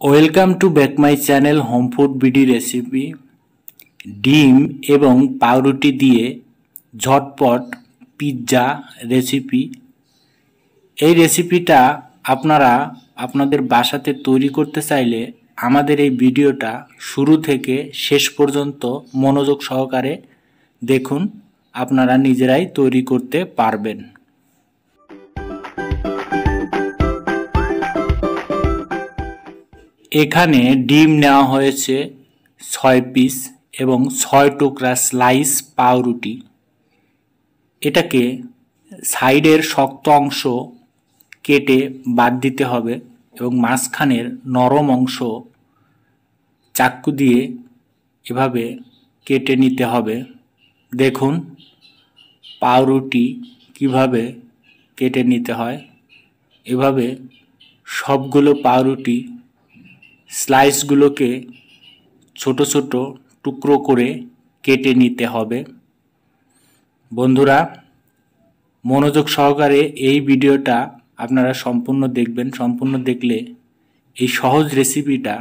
Welcome to back my channel HomeFoodBD recipe. ডিম এবং পাউরুটি দিয়ে ঝটপট পিৎজা রেসিপি। এই রেসিপিটা আপনারা আপনাদের বাসাতে তৈরি করতে চাইলে আমাদের এই ভিডিওটা শুরু থেকে শেষ পর্যন্ত মনোযোগ সহকারে দেখুন, আপনারা নিজেরাই তৈরি করতে পারবেন। এখানে ডিম নেওয়া হয়েছে 6 পিস এবং 6 টুকরা স্লাইস পাউরুটি। এটাকে সাইডের শক্ত অংশ কেটে বাদ দিতে হবে এবং মাঝখানের নরম অংশ চাকু দিয়ে এভাবে কেটে নিতে হবে। দেখুন পাউরুটি কিভাবে কেটে নিতে হয়। এভাবে সবগুলো পাউরুটি স্লাইসগুলোকে ছোট ছোট টুকরো করে কেটে নিতে হবে। বন্ধুরা, মনোযোগ সহকারে এই ভিডিওটা আপনারা সম্পূর্ণ দেখবেন। সম্পূর্ণ দেখলে এই সহজ রেসিপিটা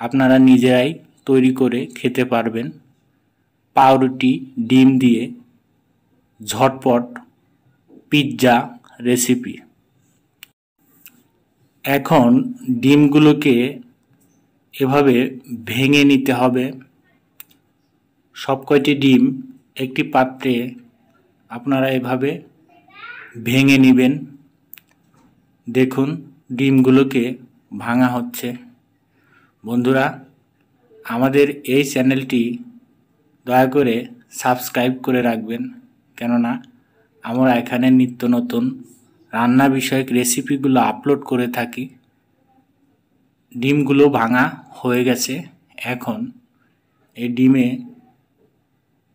আপনারা নিজেরাই তৈরি করে খেতে পারবেন। পাউরুটি ডিম দিয়ে ঝটপট পিৎজা রেসিপি। এখন ডিমগুলোকে এভাবে ভেঙে নিতে হবে। সব কয়টি ডিম একটি পাত্রে আপনারা এভাবে ভেঙে নেবেন। দেখুন ডিমগুলোকে ভাঙা হচ্ছে। বন্ধুরা, আমাদের এই চ্যানেলটি দয়া করে সাবস্ক্রাইব করে রাখবেন, কেননা আমরা এখানে নিত্য নতুন রান্না বিষয়ক রেসিপিগুলো আপলোড করে থাকি। ডিমগুলো ভাঙা হয়ে গেছে। এখন এই ডিমে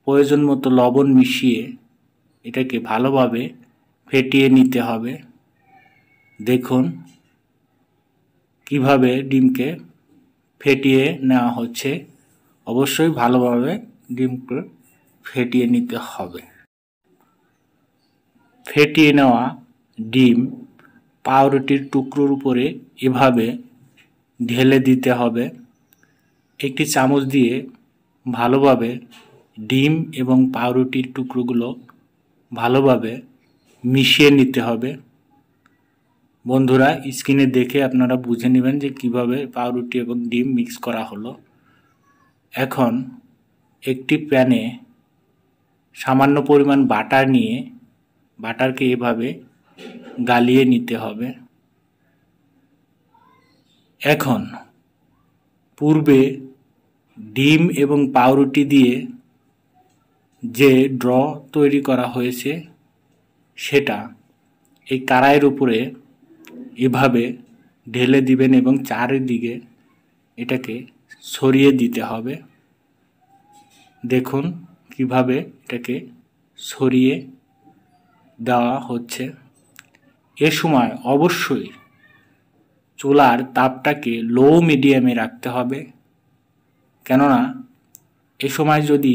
প্রয়োজন মতো লবণ মিশিয়ে এটাকে ভালোভাবে ফেটিয়ে নিতে হবে। দেখুন কিভাবে ডিমকে ফেটিয়ে নেওয়া হচ্ছে। অবশ্যই ভালোভাবে ডিমকে ফেটিয়ে নিতে হবে। ফেটিয়ে নেওয়া ডিম পাউরুটির টুকরোর উপরে এভাবে ঢেলে দিতে হবে। একটি চামচ দিয়ে ভালোভাবে ডিম এবং পাউরুটির টুকরোগুলো ভালোভাবে মিশিয়ে নিতে হবে। বন্ধুরা, স্ক্রিনে দেখে আপনারা বুঝে নেবেন যে কিভাবে পাউরুটি এবং ডিম মিক্স করা হলো। এখন একটি প্যানে সামান্য পরিমাণ বাটার নিয়ে বাটারকে এভাবে গালিয়ে নিতে হবে। এখন পূর্বে ডিম এবং পাউরুটি দিয়ে যে ড্র তৈরি করা হয়েছে সেটা এই কড়াইয়ের উপরে এভাবে ঢেলে দিবেন এবং চারিদিকে এটাকে ছড়িয়ে দিতে হবে। দেখুন কিভাবে এটাকে ছড়িয়ে দেওয়া হচ্ছে। এ সময় অবশ্যই চুলার তাপটাকে লো মিডিয়ামে রাখতে হবে, কেননা এ সময় যদি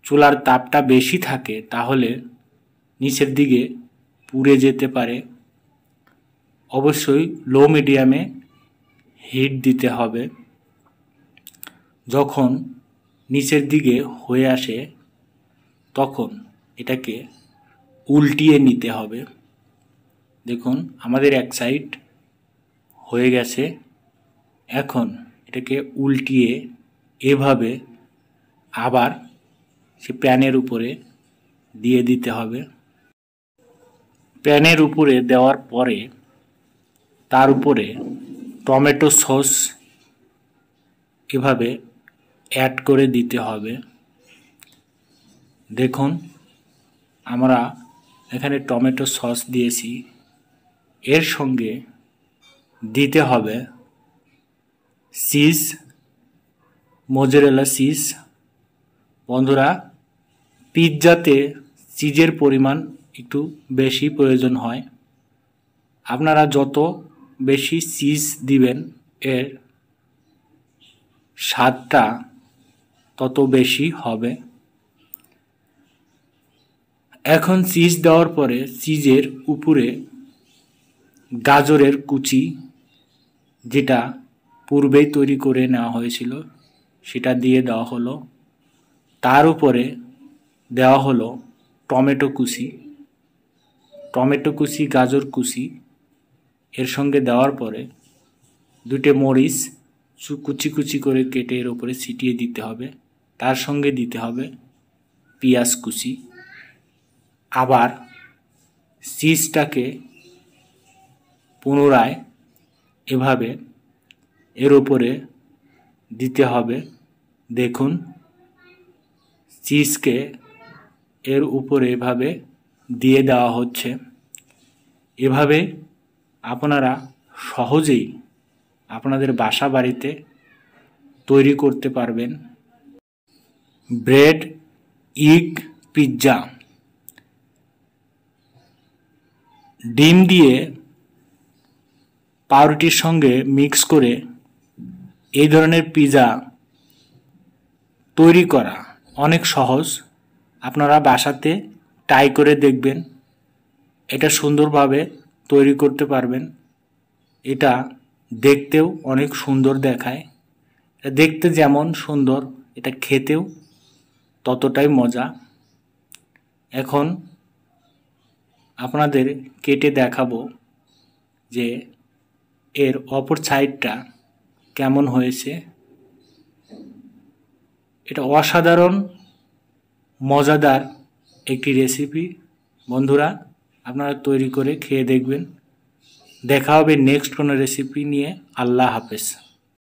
চুলার তাপটা বেশি থাকে তাহলে নিচের দিকে পুড়ে যেতে পারে। অবশ্যই লো মিডিয়ামে হিট দিতে হবে। যখন নিচের দিকে হয়ে আসে তখন এটাকে উল্টিয়ে নিতে হবে। দেখুন আমাদের এক সাইড হয়ে গেছে। এখন এটাকে উল্টিয়ে এভাবে আবার সে প্যানের উপরে দিয়ে দিতে হবে। প্যানের উপরে দেওয়ার পরে তার উপরে টমেটো সস এভাবে অ্যাড করে দিতে হবে। দেখুন আমরা এখানে টমেটো সস দিয়েছি। এর সঙ্গে দিতে হবে চিজ, মোজারেলা চিজ। বন্ধুরা, পিৎজাতে চিজের পরিমাণ একটু বেশি প্রয়োজন হয়। আপনারা যত বেশি চিজ দিবেন এর স্বাদটা তত বেশি হবে। এখন চিজ দেওয়ার পরে চিজের উপরে গাজরের কুচি, যেটা পূর্বেই তৈরি করে নেওয়া হয়েছিল সেটা দিয়ে দেওয়া হলো। তার উপরে দেওয়া হলো টমেটো কুচি, গাজর কুচি। এর সঙ্গে দেওয়ার পরে দুটো মরিচ কুচি কুচি করে কেটে এর উপরে ছিটিয়ে দিতে হবে। তার সঙ্গে দিতে হবে পেঁয়াজ কুচি। আবার চিজটাকে পুনরায় এভাবে এর উপরে দিতে হবে। দেখুন, চিজকে এর উপরে এভাবে দিয়ে দেওয়া হচ্ছে। এভাবে আপনারা সহজেই আপনাদের বাসা বাড়িতে তৈরি করতে পারবেন ব্রেড ইগ পিৎজা। ডিম দিয়ে পাউরুটির সঙ্গে মিক্স করে এই ধরনের পিৎজা তৈরি করা অনেক সহজ। আপনারা বাসাতে ট্রাই করে দেখবেন, এটা সুন্দরভাবে তৈরি করতে পারবেন। এটা দেখতেও অনেক সুন্দর দেখায়। এটা দেখতে যেমন সুন্দর, এটা খেতেও ততটাই মজা। এখন আপনাদের কেটে দেখাবো যে এর অপর সাইডটা কেমন হয়েছে। এটা অসাধারণ মজাদার একটি রেসিপি। বন্ধুরা, আপনারা তৈরি করে খেয়ে দেখবেন। দেখা হবে নেক্সট কোনো রেসিপি নিয়ে। আল্লাহ হাফেজ।